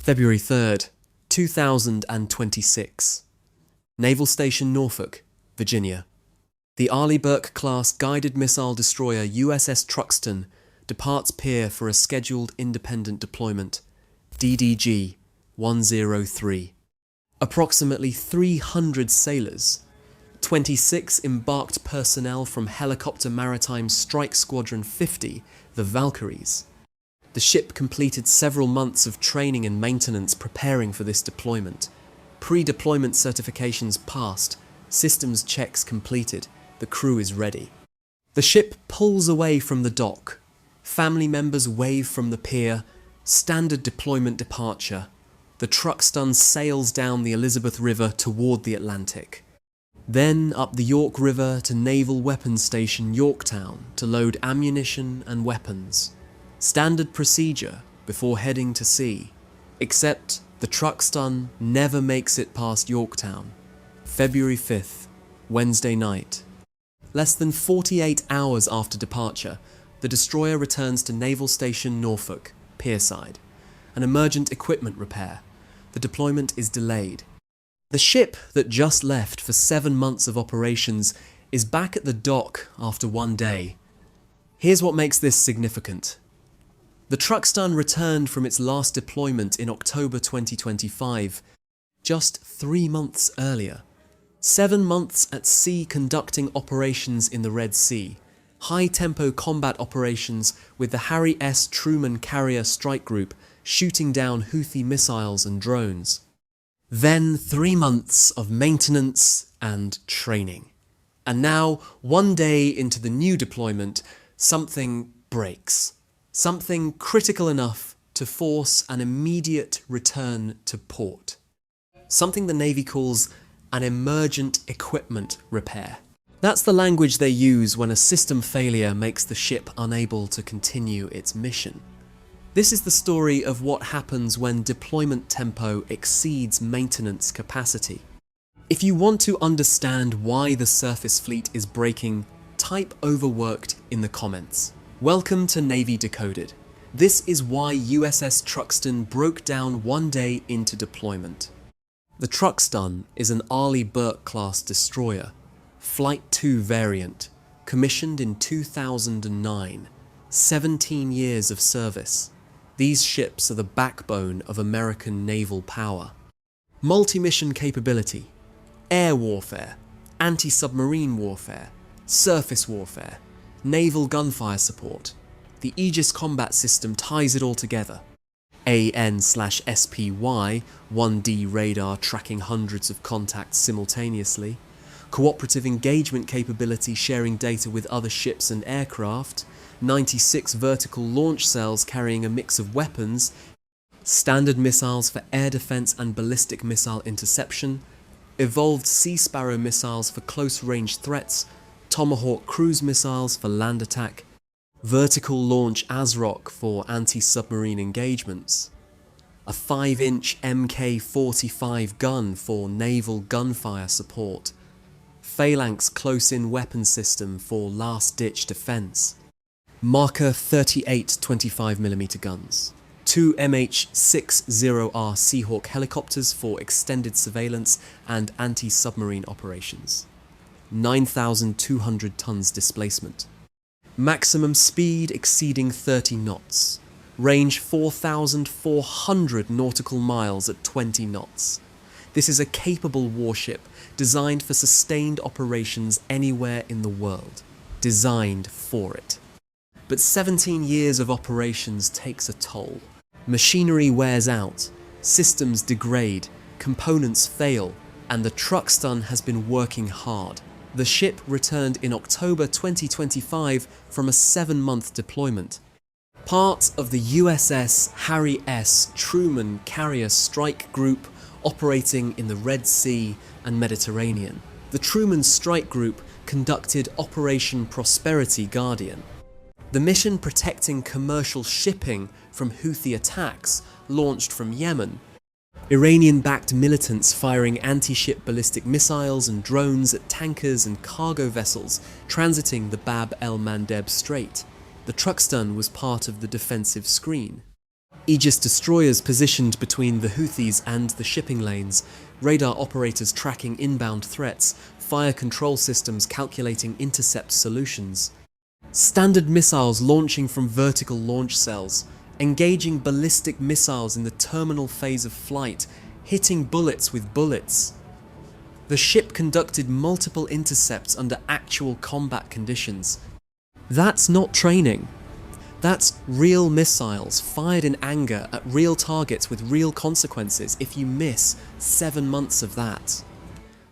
February 3rd, 2026. Naval Station Norfolk, Virginia. The Arleigh Burke-class guided missile destroyer USS Truxtun departs pier for a scheduled independent deployment, DDG 103. Approximately 300 sailors, 26 embarked personnel from Helicopter Maritime Strike Squadron 50, the Valkyries. The ship completed several months of training and maintenance preparing for this deployment. Pre-deployment certifications passed, systems checks completed, the crew is ready. The ship pulls away from the dock. Family members wave from the pier. Standard deployment departure. The Truxtun sails down the Elizabeth River toward the Atlantic. Then up the York River to Naval Weapons Station Yorktown to load ammunition and weapons. Standard procedure before heading to sea, except the Truxtun never makes it past Yorktown. February 5th, Wednesday night. Less than 48 hours after departure, the destroyer returns to Naval Station Norfolk, pierside. An emergent equipment repair. The deployment is delayed. The ship that just left for 7 months of operations is back at the dock after 1 day. Here's what makes this significant. The Truxtun returned from its last deployment in October 2025, just 3 months earlier. 7 months at sea conducting operations in the Red Sea, high-tempo combat operations with the Harry S. Truman Carrier Strike Group shooting down Houthi missiles and drones. Then 3 months of maintenance and training. And now, 1 day into the new deployment, something breaks. Something critical enough to force an immediate return to port. Something the Navy calls an emergent equipment repair. That's the language they use when a system failure makes the ship unable to continue its mission. This is the story of what happens when deployment tempo exceeds maintenance capacity. If you want to understand why the surface fleet is breaking, type overworked in the comments. Welcome to Navy Decoded. This is why USS Truxtun broke down 1 day into deployment. The Truxtun is an Arleigh Burke-class destroyer, Flight II variant, commissioned in 2009, 17 years of service. These ships are the backbone of American naval power. Multi-mission capability, air warfare, anti-submarine warfare, surface warfare, naval gunfire support. The Aegis combat system ties it all together. AN/SPY, 1D radar tracking hundreds of contacts simultaneously. Cooperative engagement capability sharing data with other ships and aircraft. 96 vertical launch cells carrying a mix of weapons. Standard missiles for air defense and ballistic missile interception. Evolved Sea Sparrow missiles for close-range threats. Tomahawk cruise missiles for land attack, vertical launch ASROC for anti-submarine engagements, a 5-inch Mk-45 gun for naval gunfire support, Phalanx close-in weapon system for last-ditch defense, Marker 38 25mm guns, 2 MH-60R Seahawk helicopters for extended surveillance and anti-submarine operations. 9,200 tons displacement. Maximum speed exceeding 30 knots. Range 4,400 nautical miles at 20 knots. This is a capable warship designed for sustained operations anywhere in the world. Designed for it. But 17 years of operations takes a toll. Machinery wears out, systems degrade, components fail, and the Truxtun has been working hard. The ship returned in October 2025 from a 7-month deployment. Part of the USS Harry S. Truman Carrier Strike Group operating in the Red Sea and Mediterranean. The Truman Strike Group conducted Operation Prosperity Guardian. The mission protecting commercial shipping from Houthi attacks launched from Yemen. Iranian-backed militants firing anti-ship ballistic missiles and drones at tankers and cargo vessels transiting the Bab el-Mandeb Strait. The Truxtun was part of the defensive screen. Aegis destroyers positioned between the Houthis and the shipping lanes, radar operators tracking inbound threats, fire control systems calculating intercept solutions. Standard missiles launching from vertical launch cells, engaging ballistic missiles in the terminal phase of flight, hitting bullets with bullets. The ship conducted multiple intercepts under actual combat conditions. That's not training. That's real missiles fired in anger at real targets with real consequences if you miss 7 months of that.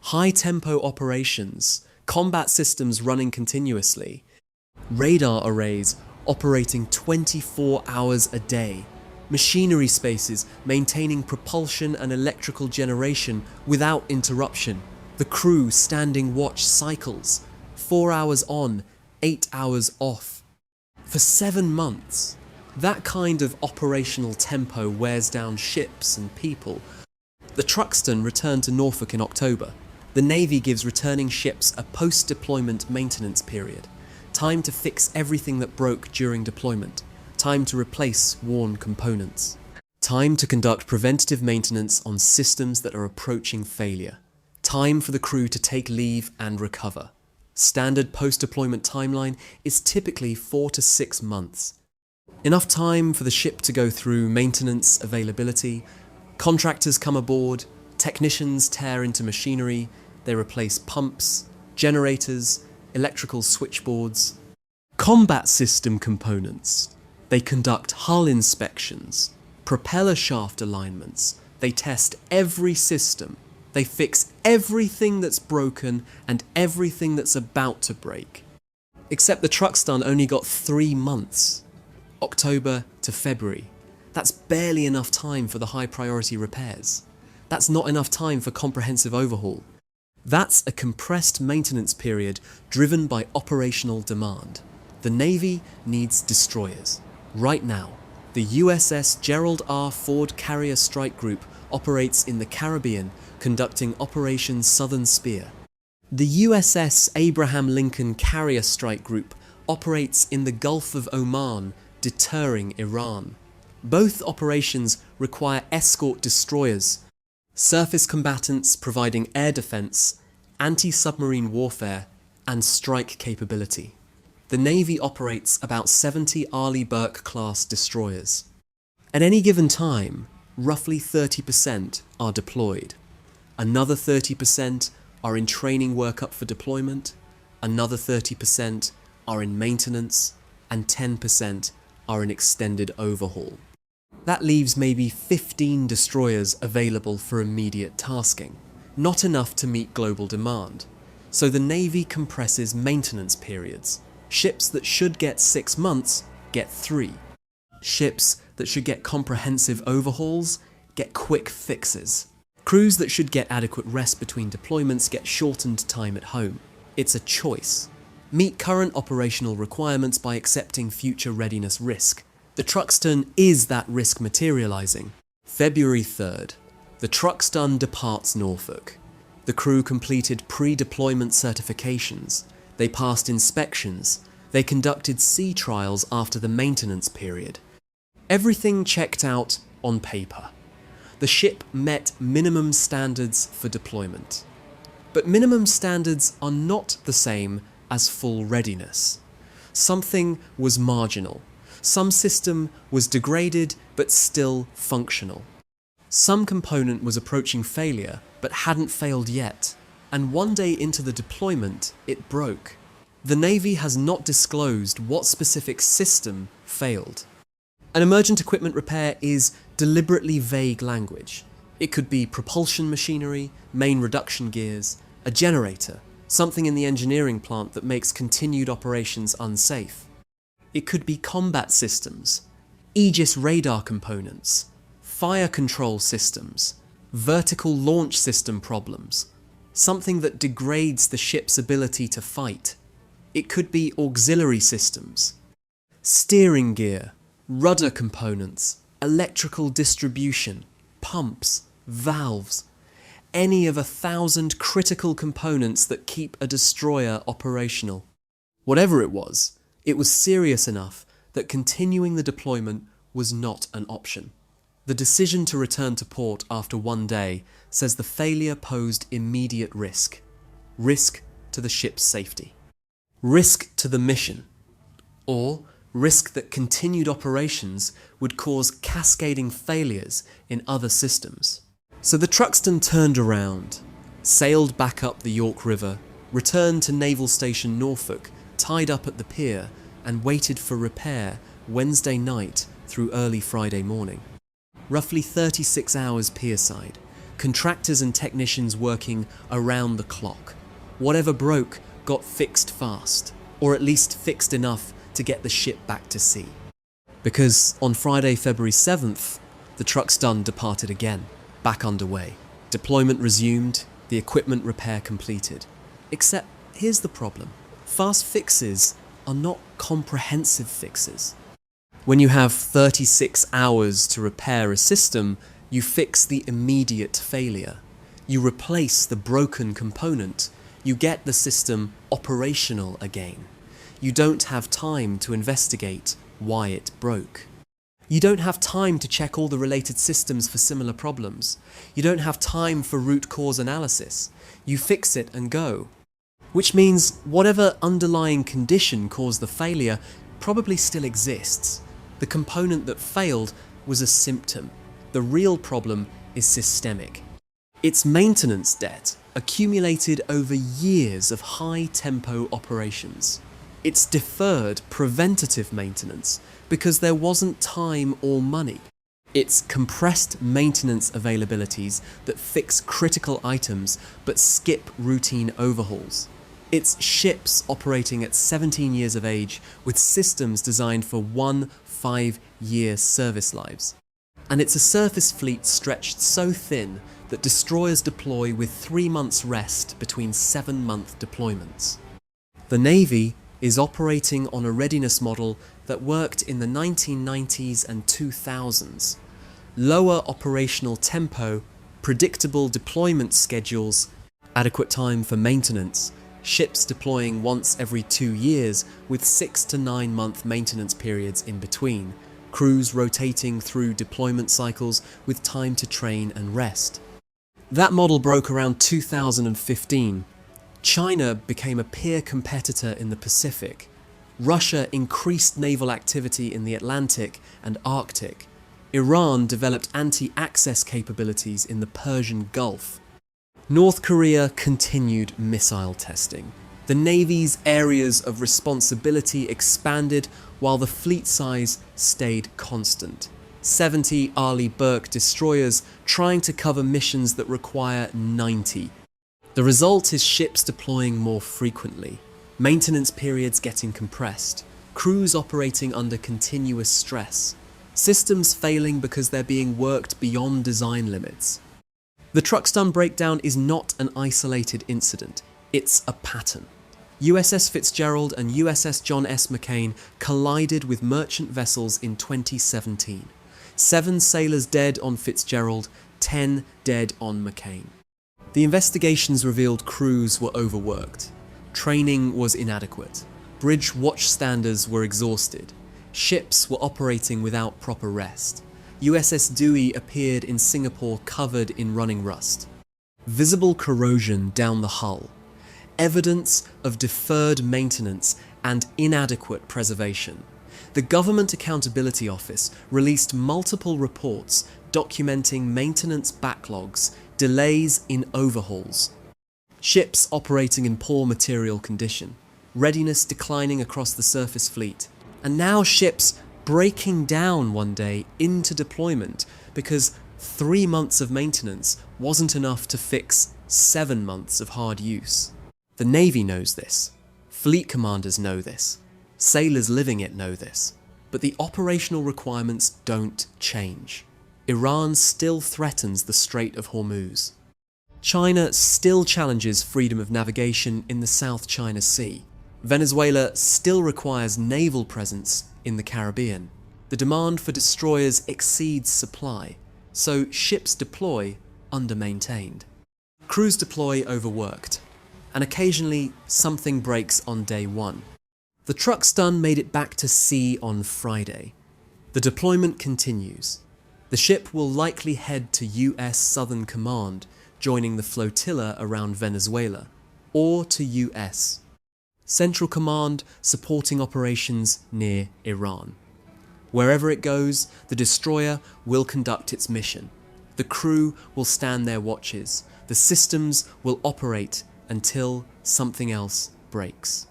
High-tempo operations, combat systems running continuously, radar arrays operating 24 hours a day, machinery spaces maintaining propulsion and electrical generation without interruption, the crew standing watch cycles, 4 hours on, 8 hours off. For 7 months, that kind of operational tempo wears down ships and people. The Truxtun returned to Norfolk in October. The Navy gives returning ships a post-deployment maintenance period. Time to fix everything that broke during deployment. Time to replace worn components. Time to conduct preventative maintenance on systems that are approaching failure. Time for the crew to take leave and recover. Standard post-deployment timeline is typically 4 to 6 months. Enough time for the ship to go through maintenance availability, contractors come aboard, technicians tear into machinery, they replace pumps, generators, electrical switchboards. Combat system components. They conduct hull inspections, propeller shaft alignments, they test every system. They fix everything that's broken and everything that's about to break. Except the Truxtun only got 3 months. October to February. That's barely enough time for the high priority repairs. That's not enough time for comprehensive overhaul. That's a compressed maintenance period driven by operational demand. The Navy needs destroyers. Right now, the USS Gerald R. Ford Carrier Strike Group operates in the Caribbean, conducting Operation Southern Spear. The USS Abraham Lincoln Carrier Strike Group operates in the Gulf of Oman, deterring Iran. Both operations require escort destroyers, surface combatants providing air defense, anti-submarine warfare, and strike capability. The Navy operates about 70 Arleigh Burke-class destroyers. At any given time, roughly 30% are deployed. Another 30% are in training workup for deployment, another 30% are in maintenance, and 10% are in extended overhaul. That leaves maybe 15 destroyers available for immediate tasking, not enough to meet global demand. So the Navy compresses maintenance periods. Ships that should get 6 months get 3. Ships that should get comprehensive overhauls get quick fixes. Crews that should get adequate rest between deployments get shortened time at home. It's a choice. Meet current operational requirements by accepting future readiness risk. The Truxtun is that risk materializing. February 3rd. The Truxtun departs Norfolk. The crew completed pre-deployment certifications. They passed inspections. They conducted sea trials after the maintenance period. Everything checked out on paper. The ship met minimum standards for deployment. But minimum standards are not the same as full readiness. Something was marginal. Some system was degraded but still functional. Some component was approaching failure but hadn't failed yet. And one day into the deployment, it broke. The Navy has not disclosed what specific system failed. An emergent equipment repair is deliberately vague language. It could be propulsion machinery, main reduction gears, a generator, something in the engineering plant that makes continued operations unsafe. It could be combat systems, Aegis radar components, fire control systems, vertical launch system problems, something that degrades the ship's ability to fight. It could be auxiliary systems, steering gear, rudder components, electrical distribution, pumps, valves, any of 1,000 critical components that keep a destroyer operational. Whatever it was serious enough that continuing the deployment was not an option. The decision to return to port after one day says the failure posed immediate risk. Risk to the ship's safety. Risk to the mission. Or risk that continued operations would cause cascading failures in other systems. So the Truxtun turned around, sailed back up the York River, returned to Naval Station Norfolk, tied up at the pier, and waited for repair Wednesday night through early Friday morning. Roughly 36 hours pierside, contractors and technicians working around the clock. Whatever broke got fixed fast, or at least fixed enough to get the ship back to sea. Because on Friday, February 7th, the Truxtun departed again, back underway. Deployment resumed, the equipment repair completed. Except, here's the problem. Fast fixes are not comprehensive fixes. When you have 36 hours to repair a system, you fix the immediate failure. You replace the broken component. You get the system operational again. You don't have time to investigate why it broke. You don't have time to check all the related systems for similar problems. You don't have time for root cause analysis. You fix it and go. Which means whatever underlying condition caused the failure probably still exists. The component that failed was a symptom. The real problem is systemic. It's maintenance debt accumulated over years of high-tempo operations. It's deferred preventative maintenance because there wasn't time or money. It's compressed maintenance availabilities that fix critical items but skip routine overhauls. It's ships operating at 17 years of age with systems designed for 1 5-year service lives. And it's a surface fleet stretched so thin that destroyers deploy with 3 months rest between 7-month deployments. The Navy is operating on a readiness model that worked in the 1990s and 2000s. Lower operational tempo, predictable deployment schedules, adequate time for maintenance, ships deploying once every 2 years with 6 to 9 month maintenance periods in between, crews rotating through deployment cycles with time to train and rest. That model broke around 2015. China became a peer competitor in the Pacific. Russia increased naval activity in the Atlantic and Arctic. Iran developed anti-access capabilities in the Persian Gulf. North Korea continued missile testing. The Navy's areas of responsibility expanded while the fleet size stayed constant. 70 Arleigh Burke destroyers trying to cover missions that require 90. The result is ships deploying more frequently, maintenance periods getting compressed, crews operating under continuous stress, systems failing because they're being worked beyond design limits. The Truxtun breakdown is not an isolated incident, it's a pattern. USS Fitzgerald and USS John S. McCain collided with merchant vessels in 2017. 7 sailors dead on Fitzgerald, 10 dead on McCain. The investigations revealed crews were overworked. Training was inadequate. Bridge watchstanders were exhausted. Ships were operating without proper rest. USS Dewey appeared in Singapore covered in running rust. Visible corrosion down the hull. Evidence of deferred maintenance and inadequate preservation. The Government Accountability Office released multiple reports documenting maintenance backlogs, delays in overhauls, ships operating in poor material condition, readiness declining across the surface fleet, and now ships breaking down one day into deployment because 3 months of maintenance wasn't enough to fix 7 months of hard use. The Navy knows this. Fleet commanders know this. Sailors living it know this. But the operational requirements don't change. Iran still threatens the Strait of Hormuz. China still challenges freedom of navigation in the South China Sea. Venezuela still requires naval presence in the Caribbean. The demand for destroyers exceeds supply, so ships deploy under-maintained. Crews deploy overworked, and occasionally something breaks on day one. The Truxtun made it back to sea on Friday. The deployment continues. The ship will likely head to US Southern Command, joining the flotilla around Venezuela, or to US Central Command, supporting operations near Iran. Wherever it goes, the destroyer will conduct its mission. The crew will stand their watches. The systems will operate until something else breaks.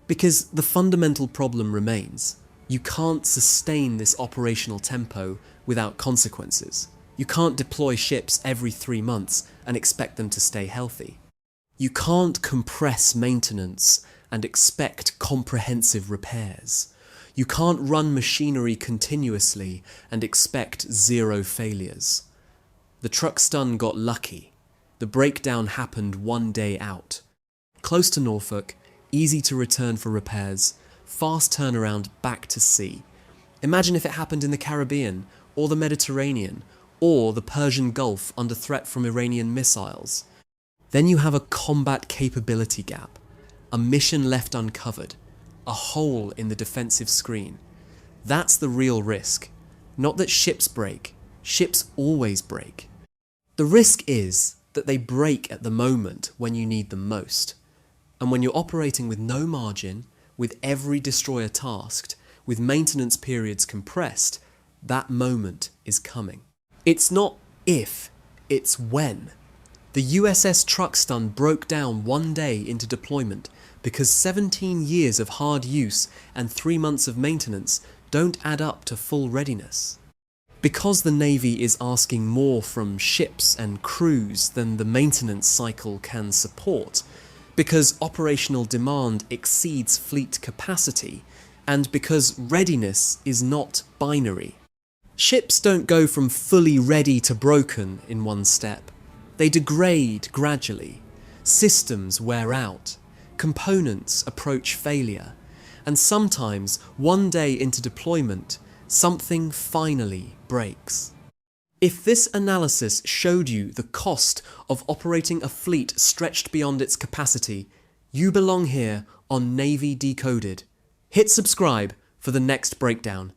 Because the fundamental problem remains. You can't sustain this operational tempo without consequences. You can't deploy ships every 3 months and expect them to stay healthy. You can't compress maintenance and expect comprehensive repairs. You can't run machinery continuously and expect 0 failures. The Truxtun got lucky. The breakdown happened 1 day out. Close to Norfolk, easy to return for repairs, fast turnaround back to sea. Imagine if it happened in the Caribbean, or the Mediterranean, or the Persian Gulf under threat from Iranian missiles. Then you have a combat capability gap, a mission left uncovered, a hole in the defensive screen. That's the real risk. Not that ships break. Ships always break. The risk is that they break at the moment when you need them most. And when you're operating with no margin, with every destroyer tasked, with maintenance periods compressed, that moment is coming. It's not if, it's when. The USS Truxtun broke down 1 day into deployment because 17 years of hard use and 3 months of maintenance don't add up to full readiness. Because the Navy is asking more from ships and crews than the maintenance cycle can support, because operational demand exceeds fleet capacity, and because readiness is not binary. Ships don't go from fully ready to broken in 1 step. They degrade gradually. Systems wear out. Components approach failure. And sometimes, 1 day into deployment, something finally breaks. If this analysis showed you the cost of operating a fleet stretched beyond its capacity, you belong here on Navy Decoded. Hit subscribe for the next breakdown.